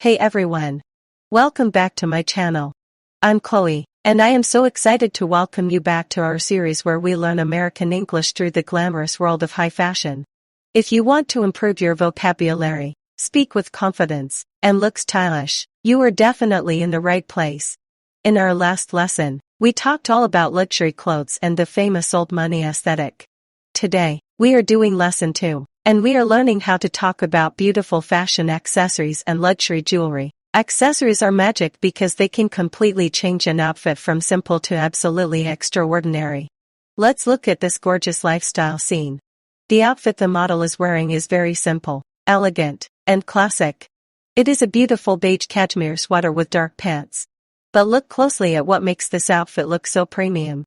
Hey everyone. Welcome back to my channel. I'm Chloe, and I am so excited to welcome you back to our series where we learn American English through the glamorous world of high fashion. If you want to improve your vocabulary, speak with confidence, and look stylish, you are definitely in the right place. In our last lesson, we talked all about luxury clothes and the famous old money aesthetic. Today, we are doing lesson 2. And we are learning how to talk about beautiful fashion accessories and luxury jewelry. Accessories are magic because they can completely change an outfit from simple to absolutely extraordinary. Let's look at this gorgeous lifestyle scene. The outfit the model is wearing is very simple, elegant, and classic. It is a beautiful beige cashmere sweater with dark pants. But look closely at what makes this outfit look so premium.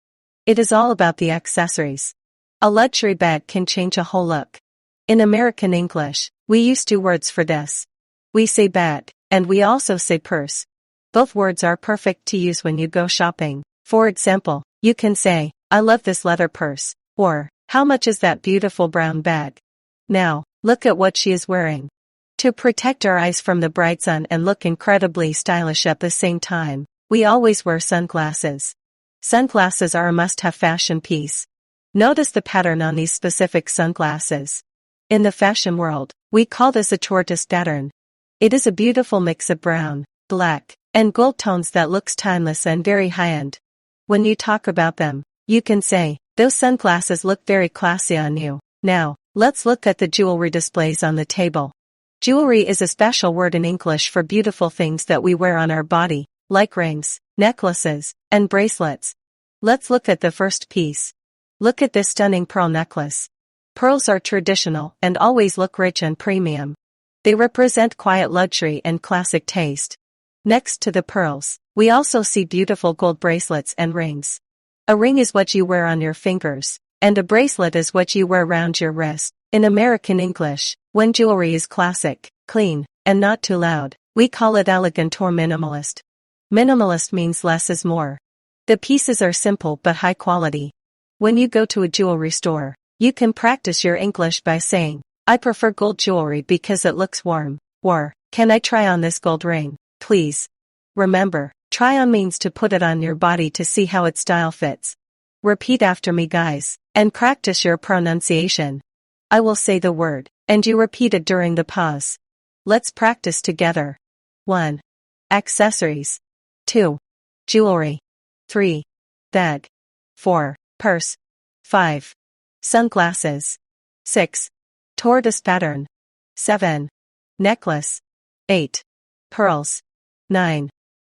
It is all about the accessories. A luxury bag can change a whole look. In American English, we use two words for this. We say bag, and we also say purse. Both words are perfect to use when you go shopping. For example, you can say, I love this leather purse, or, how much is that beautiful brown bag? Now, look at what she is wearing. To protect our eyes from the bright sun and look incredibly stylish at the same time, we always wear sunglasses. Sunglasses are a must-have fashion piece. Notice the pattern on these specific sunglasses. In the fashion world, we call this a tortoise pattern. It is a beautiful mix of brown, black, and gold tones that looks timeless and very high-end. When you talk about them, you can say, those sunglasses look very classy on you. Now, let's look at the jewelry displays on the table. Jewelry is a special word in English for beautiful things that we wear on our body, like rings, necklaces, and bracelets. Let's look at the first piece. Look at this stunning pearl necklace. Pearls are traditional and always look rich and premium. They represent quiet luxury and classic taste. Next to the pearls, we also see beautiful gold bracelets and rings. A ring is what you wear on your fingers, and a bracelet is what you wear around your wrist. In American English, when jewelry is classic, clean, and not too loud, we call it elegant or minimalist. Minimalist means less is more. The pieces are simple but high quality. When you go to a jewelry store, you can practice your English by saying, I prefer gold jewelry because it looks warm, or, can I try on this gold ring, please? Remember, try on means to put it on your body to see how its style fits. Repeat after me guys, and practice your pronunciation. I will say the word, and you repeat it during the pause. Let's practice together. 1. Accessories. 2. Jewelry. 3. Bag. 4. Purse. 5. Sunglasses. 6. Tortoise pattern. 7. Necklace. 8. Pearls. 9.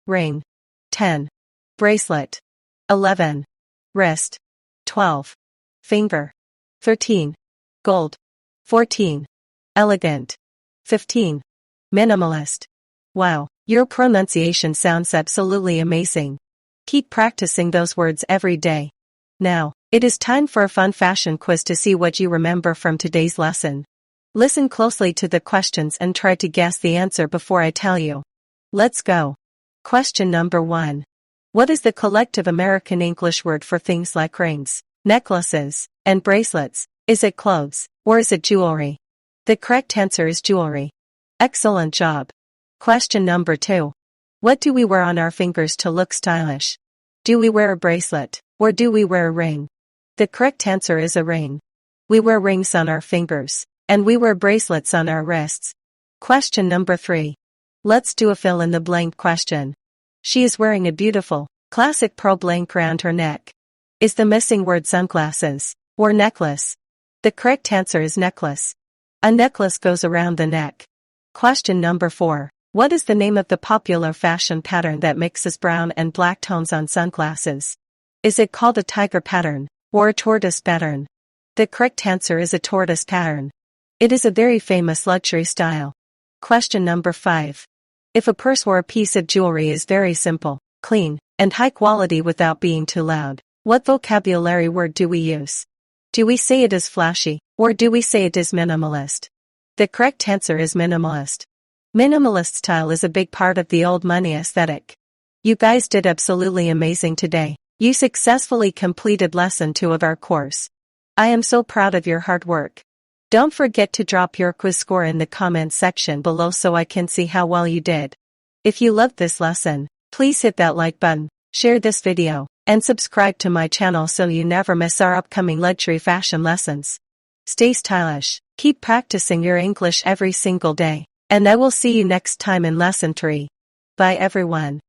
Ring. 10. Bracelet. 11. Wrist. 12. Finger. 13. Gold. 14. Elegant. 15. Minimalist. Wow, your pronunciation sounds absolutely amazing. Keep practicing those words every day. Now, it is time for a fun fashion quiz to see what you remember from today's lesson. Listen closely to the questions and try to guess the answer before I tell you. Let's go. Question number 1. What is the collective American English word for things like rings, necklaces, and bracelets? Is it clothes, or is it jewelry? The correct answer is jewelry. Excellent job. Question number 2. What do we wear on our fingers to look stylish? Do we wear a bracelet, or do we wear a ring? The correct answer is a ring. We wear rings on our fingers, and we wear bracelets on our wrists. Question number 3. Let's do a fill-in-the-blank question. She is wearing a beautiful, classic pearl blank around her neck. Is the missing word sunglasses, or necklace? The correct answer is necklace. A necklace goes around the neck. Question number 4. What is the name of the popular fashion pattern that mixes brown and black tones on sunglasses? Is it called a tiger pattern, or a tortoise pattern? The correct answer is a tortoise pattern. It is a very famous luxury style. Question number 5. If a purse or a piece of jewelry is very simple, clean, and high quality without being too loud, what vocabulary word do we use? Do we say it is flashy, or do we say it is minimalist? The correct answer is minimalist. Minimalist style is a big part of the old money aesthetic. You guys did absolutely amazing today. You successfully completed lesson 2 of our course. I am so proud of your hard work. Don't forget to drop your quiz score in the comments section below so I can see how well you did. If you loved this lesson, please hit that like button, share this video, and subscribe to my channel so you never miss our upcoming luxury fashion lessons. Stay stylish, keep practicing your English every single day, and I will see you next time in lesson 3. Bye everyone.